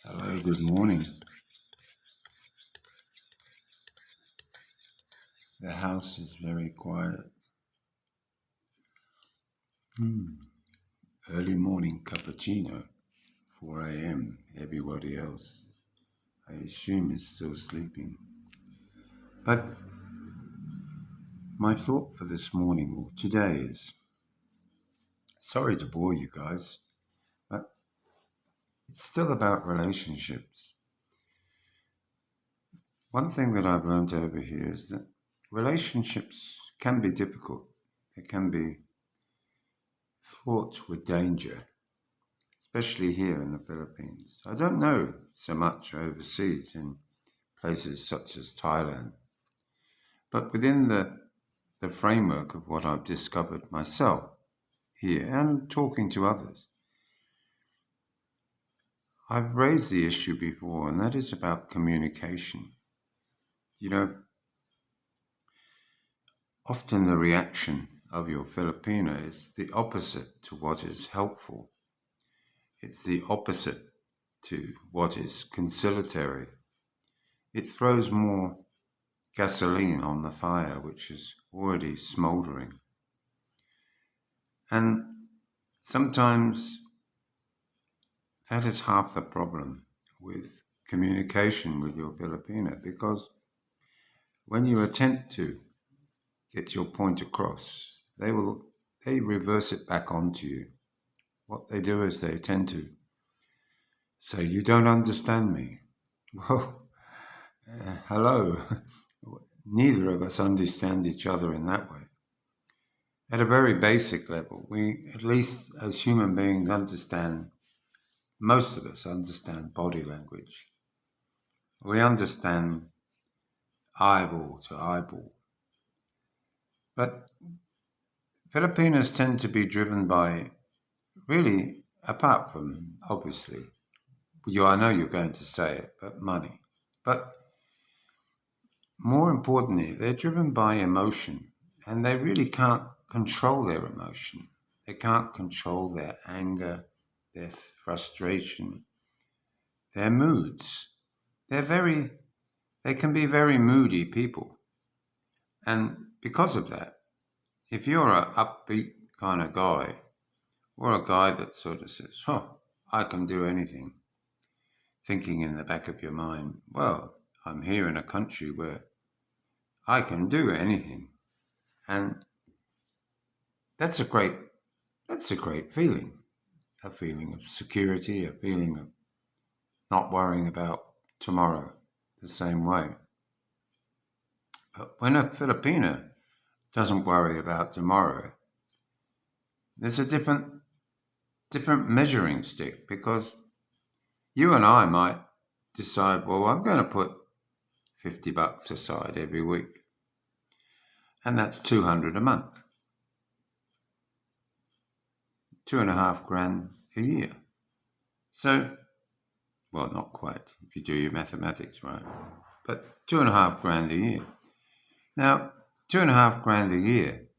Hello, good morning. The house is very quiet. Early morning cappuccino, 4 a.m. Everybody else, I assume, is still sleeping. But my thought for this morning or today is sorry to bore you guys, but it's still about relationships. One thing that I've learned over here is that relationships can be difficult, they can be fraught with danger, especially here in the Philippines. I don't know so much overseas in places such as Thailand, but within the framework of what I've discovered myself here and talking to others, I've raised the issue before, and that is about communication. You know, often the reaction of your Filipino is the opposite to what is helpful. It's the opposite to what is conciliatory. It throws more gasoline on the fire, which is already smouldering. And sometimes that is half the problem with communication with your Filipino, because when you attempt to get your point across, they reverse it back onto you. What they do is they tend to say, "You don't understand me." Well, hello. Neither of us understand each other in that way. At a very basic level, we, at least as human beings, understand, most of us understand body language. We understand eyeball to eyeball. But Filipinos tend to be driven by, really, apart from, obviously, I know you're going to say it, but money. But more importantly, they're driven by emotion, and they really can't control their emotion. They can't control their anger, their frustration, their moods. They can be very moody people. And because of that, if you're an upbeat kind of guy, or a guy that sort of says, "Oh, I can do anything," thinking in the back of your mind, well, I'm here in a country where I can do anything. And that's a great feeling. A feeling of security, a feeling of not worrying about tomorrow the same way. But when a Filipino doesn't worry about tomorrow, there's a different measuring stick, because you and I might decide, well, I'm going to put $50 aside every week, and that's 200 a month, 2.5 grand a year. So, well, not quite if you do your mathematics right, but 2.5 grand a year. Now, 2.5 grand a year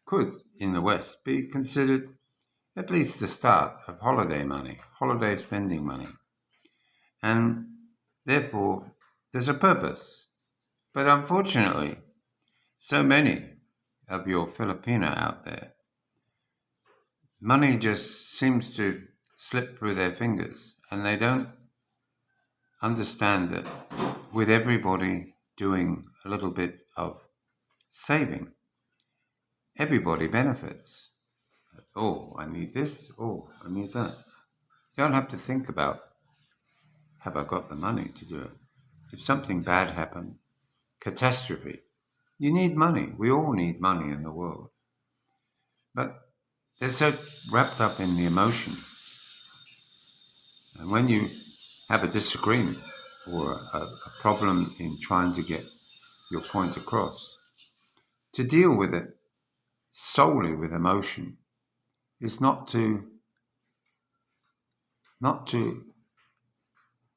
could, in the West, be considered at least the start of holiday money, holiday spending money. And therefore, there's a purpose. But unfortunately, so many of your Filipino out there, money just seems to slip through their fingers, and they don't understand that with everybody doing a little bit of saving, everybody benefits. Oh, I need this. Oh, I need that. You don't have to think about, have I got the money to do it? If something bad happened, catastrophe, you need money. We all need money in the world. But they're so wrapped up in the emotion. And when you have a disagreement or a problem in trying to get your point across, to deal with it solely with emotion is not to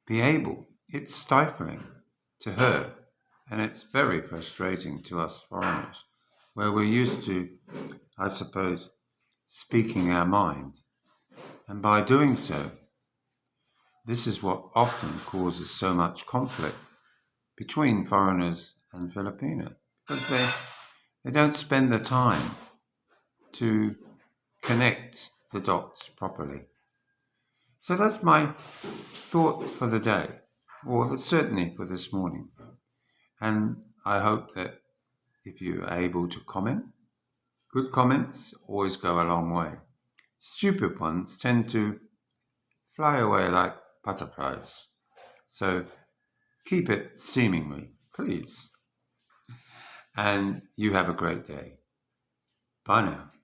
be able. It's stifling to her, and it's very frustrating to us foreigners, where we're used to, I suppose, speaking our mind. And by doing so, this is what often causes so much conflict between foreigners and Filipinos, because they don't spend the time to connect the dots properly. So that's my thought for the day, or certainly for this morning. And I hope that if you're able to comment, good comments always go a long way. Stupid ones tend to fly away like butterflies. So keep it seemingly, please. And you have a great day. Bye now.